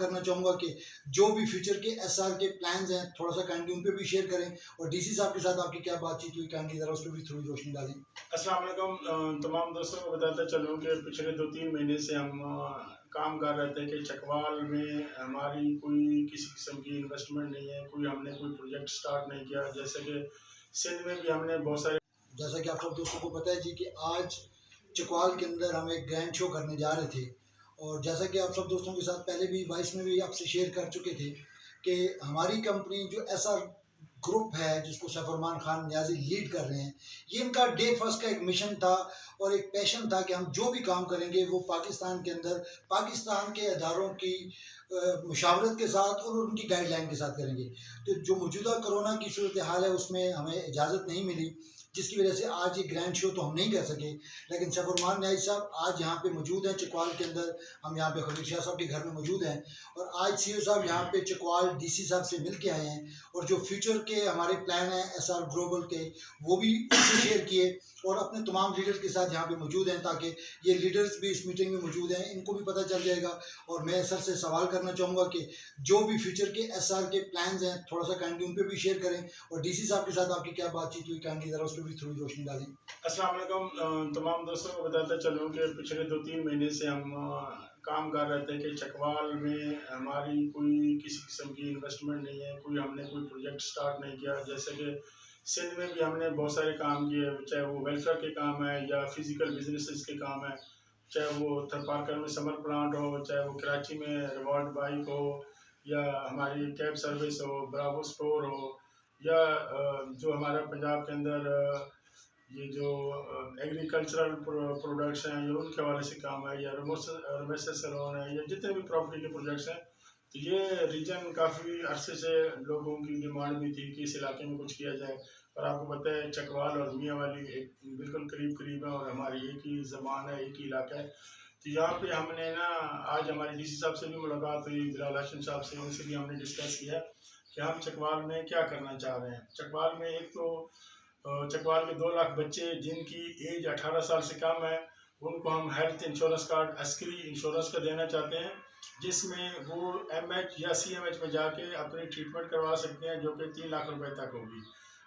کرنا چاہوں گا کہ جو بھی فیوچر کے SR کے پلانز ہیں تھوڑا سا کائنڈلی ان پہ بھی شیئر کریں، اور DC صاحب کے ساتھ آپ کی کیا بات چیت ہوئی کائنڈلی ذرا اس پہ بھی تھوڑی روشنی ڈالیں۔ السلام علیکم تمام دوستوں کو بتاتا چلوں کہ پچھلے 2-3 مہینے سے ہم کام کر رہے تھے کہ چکوال میں ہماری کوئی کسی قسم کی انویسٹمنٹ نہیں ہے، ہم نے کوئی پروجیکٹ سٹارٹ نہیں کیا، جیسے کہ سندھ میں بھی ہم نے بہت سارے، جیسا کہ آپ سب دوستوں کو پتہ ہے جی کہ آج چکوال کے اندر ہم ایک گرینڈ شو کرنے جا رہے تھے، اور جیسا کہ آپ سب دوستوں کے ساتھ پہلے بھی وائس میں بھی آپ سے شیئر کر چکے تھے کہ ہماری کمپنی جو SR گروپ ہے جس کو سیف الرحمان خان نیازی لیڈ کر رہے ہیں، یہ ان کا ڈے فرسٹ کا ایک مشن تھا اور ایک پیشن تھا کہ ہم جو بھی کام کریں گے وہ پاکستان کے اندر پاکستان کے اداروں کی مشاورت کے ساتھ اور ان کی گائیڈ لائن کے ساتھ کریں گے۔ تو جو موجودہ کرونا کی صورتحال ہے اس میں ہمیں اجازت نہیں ملی، جس کی وجہ سے آج یہ گرینڈ شو تو ہم نہیں کر سکے، لیکن سیف الرحمان نیازی صاحب آج یہاں پہ موجود ہیں چکوال کے اندر، ہم یہاں پہ خلیل شاہ صاحب کے گھر میں موجود ہیں، اور آج CEO صاحب یہاں پہ چکوال DC صاحب سے مل کے آئے ہیں، اور جو فیوچر کے ہمارے پلان ہیں SR گلوبل کے وہ بھی شیئر کیے، اور اپنے تمام لیڈر کے ساتھ یہاں پہ موجود ہیں تاکہ یہ لیڈرز بھی اس میٹنگ میں موجود ہیں، ان کو بھی پتہ چل جائے گا۔ اور میں سر سے سوال کرنا چاہوں گا کہ جو بھی فیوچر کے SR کے پلانز ہیں تھوڑا سا کائنڈلی ان پہ بھی شیئر کریں، اور DC صاحب کے ساتھ آپ کی کیا بات چیت ہوئی کائنڈلی ذرا اس پہ بھی تھوڑی روشنی ڈالیں۔ السلام علیکم تمام دوستوں کو بتاتا چلوں کہ پچھلے 2-3 مہینے سے ہم کام کر رہے تھے کہ چکوال میں ہماری کوئی کسی قسم کی انویسٹمنٹ نہیں ہے، ہم نے کوئی پروجیکٹ سٹارٹ نہیں کیا، جیسے کہ سندھ میں بھی ہم نے بہت سارے کام کیے، چاہے وہ ویلفیئر کے کام ہے یا فزیکل بزنسز کے کام ہے، چاہے وہ تھرپارکر میں سمر پلانٹ ہو، چاہے وہ کراچی میں ریوارڈ بائک ہو، یا ہماری کیب سروس ہو، براوو سٹور ہو، یا جو ہمارا پنجاب کے اندر یہ جو ایگریکلچرل پروڈکٹس ہیں یہ ان کے حوالے سے کام ہے، یا رومیسس سیلون ہے، یا جتنے بھی پراپرٹی کے پروجیکٹس ہیں، تو یہ ریجن کافی عرصے سے لوگوں کی ڈیمانڈ بھی تھی کہ اس علاقے میں کچھ کیا جائے، اور آپ کو پتہ ہے چکوال اور میاں والی ایک بالکل قریب ہے، اور ہماری ایک ہی زبان ہے، ایک ہی علاقہ ہے۔ تو یہاں پہ ہم نے آج ہمارے DC صاحب سے بھی ملاقات ہوئی، بلال ہاشم صاحب سے، ان سے بھی ہم نے ڈسکس کیا کہ ہم چکوال میں کیا کرنا چاہ رہے ہیں۔ چکوال میں ایک تو چکوال کے 2 لاکھ بچے جن کی ایج 18 سال سے کم ہے، ان کو ہم ہیلتھ انشورنس کارڈ عسکری انشورنس کا دینا چاہتے ہیں، جس میں وہ MH یا CMH میں جا کے اپنی ٹریٹمنٹ کروا سکتے ہیں، جو کہ 3 لاکھ روپے تک ہوگی،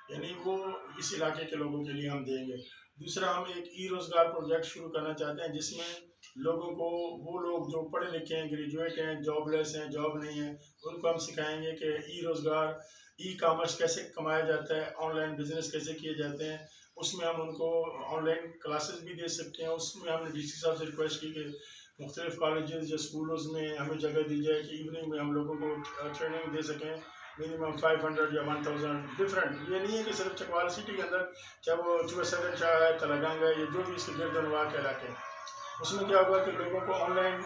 یعنی وہ اس علاقے کے لوگوں کے لیے ہم دیں گے۔ دوسرا ہم ایک روزگار پروجیکٹ شروع کرنا چاہتے ہیں، جس میں لوگوں کو، وہ لوگ جو پڑھے لکھے ہیں، گریجویٹ ہیں، جاب لیس ہیں، جاب نہیں ہیں، ان کو ہم سکھائیں گے کہ روزگار، کامرس کیسے کمایا جاتا ہے، آن لائن بزنس کیسے کیے جاتے ہیں، اس میں ہم ان کو آن لائن کلاسز بھی دے سکتے ہیں۔ اس میں ہم نے DC صاحب سے ریکویسٹ کی کہ مختلف کالجز یا اسکولز میں ہمیں جگہ دی جائے کہ ایوننگ میں ہم لوگوں کو ٹریننگ دے سکیں، منیمم 500 یا 1000 ڈفرینٹ، یہ نہیں ہے کہ صرف چکوال سٹی کے اندر، چاہے وہ چوسدن شاہ ہے، تلگنگ ہے، یہ جو بھی اس کے گرد و نواح کے علاقے ہیں، اس میں کیا ہوگا کہ لوگوں کو آن لائن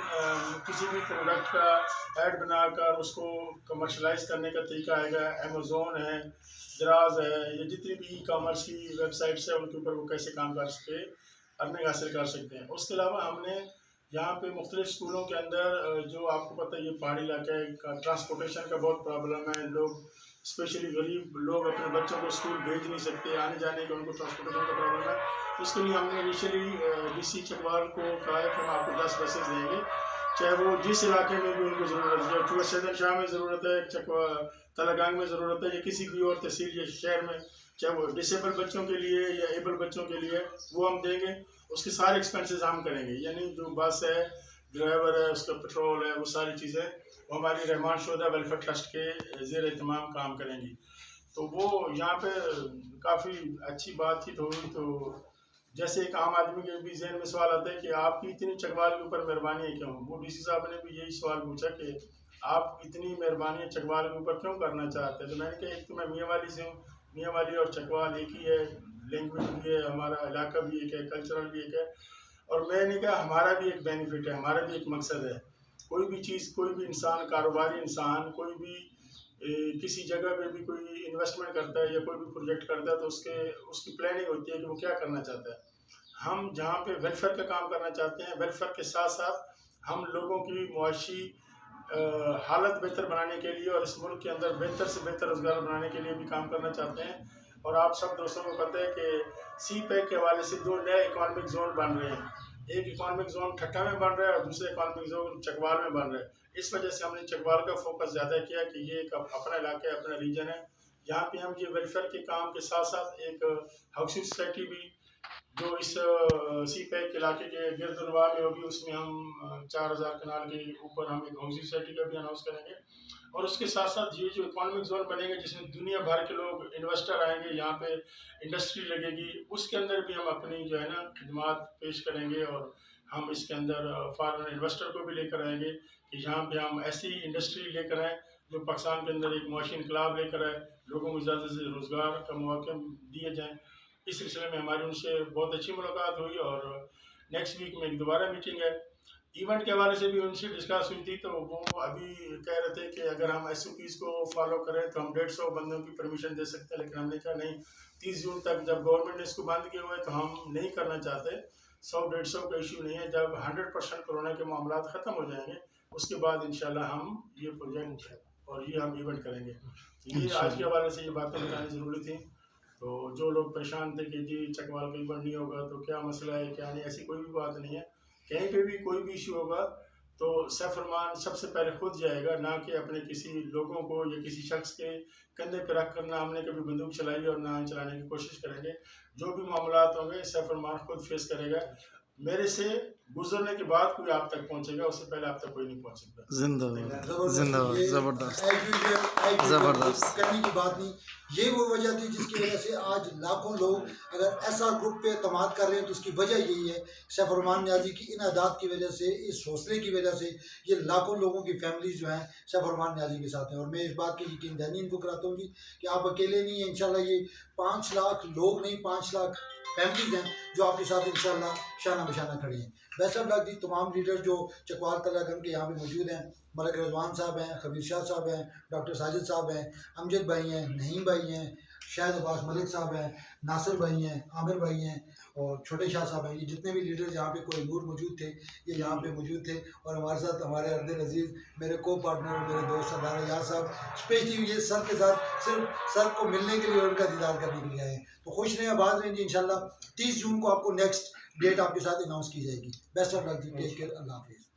کسی بھی پروڈکٹ کا ایڈ بنا کر اس کو کمرشلائز کرنے کا طریقہ آئے گا۔ Amazon ہے، دراز ہے، یہ جتنی بھی کامرس کی ویب سائٹس ہیں ان کے اوپر وہ کیسے کام کر سکتے، ارننگ حاصل کر سکتے ہیں۔ اس کے علاوہ ہم نے یہاں پہ مختلف اسکولوں کے اندر، جو آپ کو پتہ ہے یہ پہاڑی علاقہ ہے، ٹرانسپورٹیشن کا بہت پرابلم ہے، لوگ اسپیشلی غریب لوگ اپنے بچوں کو اسکول بھیج نہیں سکتے، آنے جانے کا ان کو ٹرانسپورٹیشن کا پرابلم ہے۔ اس کے لیے ہم نے انیشلی DC چکوال کو کہا ہے کہ ہم آپ کو 10 بسیں دیں گے، چاہے وہ جس علاقے میں بھی ان کو ضرورت ہے، چوسدن شاہ میں ضرورت ہے، تلگنگ میں ضرورت ہے، یا کسی بھی اور تحصیل یا شہر میں، چاہے وہ ڈسیبل بچوں کے لیے یا ایبل بچوں کے لیے، وہ ہم دیں گے۔ اس کے سارے ایکسپینسز ہم کریں گے، یعنی جو بس ہے، ڈرائیور ہے، اس کا پیٹرول ہے، وہ ساری چیزیں وہ ہماری رحمان شہدہ ویلفیئر ٹرسٹ کے زیر اہتمام کام کریں گی۔ تو وہ یہاں پہ کافی اچھی بات چیت ہوگی۔ تو جیسے ایک عام آدمی کے بھی ذہن میں سوال آتا ہے کہ آپ کی اتنی چکوال کے اوپر مہربانی ہے کیوں؟ وہ DC صاحب نے بھی یہی سوال پوچھا کہ آپ اتنی مہربانی چکوال کے اوپر کیوں کرنا چاہتے ہیں؟ تو میں نے کہا ایک تو میں میاں والی سے ہوں، میاں والی اور چکوال ایک ہی ہے، لینگویج بھی ہے، ہمارا علاقہ بھی ایک ہے، کلچرل بھی ایک ہے، اور میں نے کہا ہمارا بھی ایک بینیفٹ ہے، ہمارا بھی ایک مقصد ہے۔ کوئی بھی چیز، کوئی بھی انسان، کاروباری انسان، کوئی بھی کسی جگہ پہ بھی کوئی انویسٹمنٹ کرتا ہے یا کوئی بھی پروجیکٹ کرتا ہے تو اس کی پلاننگ ہوتی ہے کہ وہ کیا کرنا چاہتا ہے۔ ہم جہاں پہ ویلفیئر کا کام کرنا چاہتے ہیں، ویلفیئر کے ساتھ ساتھ ہم لوگوں کی معاشی حالت بہتر بنانے کے لیے اور اس ملک کے اندر بہتر سے بہتر روزگار بنانے کے لیے بھی کام کرنا چاہتے ہیں۔ اور آپ سب دوستوں کو پتہ ہے کہ CPEC کے حوالے سے 2 نئے اکنامک زون بن رہے ہیں، ایک اکانومک زون ٹھٹا میں بن رہا ہے اور دوسرے اکانومک زون چکوال میں بن رہا ہے. اس وجہ سے ہم نے چکوال کا فوکس زیادہ کیا کہ یہ ایک اپنا علاقہ ہے, اپنا ریجن ہے. یہاں پہ ہم یہ ویلفیئر کے کام کے ساتھ ساتھ ایک ہاؤسنگ سوسائٹی بھی جو اس سی پیک علاقے کے گرد و نواح میں ہوگی, اس میں ہم 4000 کنال کے اوپر ہم ایک ہاؤسنگ سوسائٹی کا بھی اناؤنس کریں گے. اور اس کے ساتھ ساتھ یہ جو اکانومک زون بنے گا جس میں دنیا بھر کے لوگ انویسٹر آئیں گے, یہاں پہ انڈسٹری لگے گی, اس کے اندر بھی ہم اپنی جو ہے نا خدمات پیش کریں گے. اور ہم اس کے اندر فارن انویسٹر کو بھی لے کر آئیں گے کہ یہاں پہ ہم ایسی انڈسٹری لے کر آئیں جو پاکستان کے اندر ایک معاشی انقلاب لے کر آئے, لوگوں کو زیادہ سے روزگار کا مواقع دیے جائیں. اس سلسلے میں ہماری ان سے بہت اچھی ملاقات ہوئی اور نیکسٹ ویک میں ایک دوبارہ میٹنگ ہے. ایونٹ کے حوالے سے بھی ان سے ڈسکس ہوئی تھی, تو وہ ابھی کہہ رہے تھے کہ اگر ہم ایس او پیز کو فالو کریں تو ہم 150 بندوں کی پرمیشن دے سکتے ہیں, لیکن ہم نے کہا نہیں, 30 جون تک جب گورنمنٹ نے اس کو بند کیا ہوا ہے تو ہم نہیں کرنا چاہتے. 100-150 کا ایشو نہیں ہے, جب 100% کورونا کے معاملات ختم ہو جائیں گے اس کے بعد انشاءاللہ ہم یہ پروجیکٹ اور یہ ہم ایونٹ کریں گے. یہ آج کے حوالے سے یہ باتیں بتانی ضروری تھیں. تو جو لوگ پریشان تھے کہ جی چکوال کا ایونٹ نہیں ہوگا تو کیا مسئلہ ہے کیا نہیں, ایسی کوئی بھی بات نہیں ہے. کہیں پہ بھی کوئی بھی ایشو ہوگا تو سیف فرمان سب سے پہلے خود جائے گا, نہ کہ اپنے کسی لوگوں کو یا کسی شخص کے کندھے پہ رکھ کر. نہ ہم نے کبھی بندوق چلائی اور نہ چلانے کی کوشش کریں گے. جو بھی معاملات ہوں گے سیف فرمان خود فیس کرے گا. میرے سے گزرنے کے بعد کوئی آپ تک پہنچے گا, اس سے پہلے آپ تک کوئی نہیں پہنچ سکتا. زندہ باد, زندہ باد, زبردست زبردست کرنے کی بات نہیں. یہ وہ وجہ تھی جس کی وجہ سے آج لاکھوں لوگ اگر ایسا گروپ پہ اعتماد کر رہے ہیں تو اس کی وجہ یہی ہے سیف الرحمان نیازی کی ان اعداد کی وجہ سے, اس حوصلے کی وجہ سے یہ لاکھوں لوگوں کی فیملیز جو ہیں سیف الرحمان نیازی کے ساتھ ہیں. اور میں اس بات کی یقین دہانی ان کو کراتا ہوں جی کہ آپ اکیلے نہیں ہیں. انشاءاللہ یہ 5 لاکھ لوگ نہیں, 5 لاکھ فیملیز ہیں جو آپ کے ساتھ انشاءاللہ شانہ بشانہ کھڑے ہیں. بیسٹ آف لک جی. تمام لیڈر جو چکوال تلہ گنج کے یہاں پہ موجود ہیں, ملک رضوان صاحب ہیں, خبیر شاہ صاحب ہیں, ڈاکٹر ساجد صاحب ہیں, امجد بھائی ہیں, نعیم بھائی ہیں, شاہد عباس ملک صاحب ہیں, ناصر بھائی ہیں, عامر بھائی ہیں اور چھوٹے شاہ صاحب ہیں. یہ جتنے بھی لیڈر یہاں پہ کوئی نور موجود تھے یہ یہاں پہ موجود تھے. اور ہمارے ساتھ ہمارے ارد عزیز میرے کو پارٹنر اور میرے دوست سردار یار صاحب اسپیشلی یہ سر کے ساتھ صرف سر کو ملنے کے لیے اور ان کا دیدار کرنے کے لیے آئے ہیں. تو خوش رہیں, آباد رہیں جی. انشاءاللہ 30 جون کو آپ کو نیکسٹ ڈیٹ آپ کے ساتھ اناؤنس کی جائے گی. Best of luck ji. Take care. اللہ حافظ.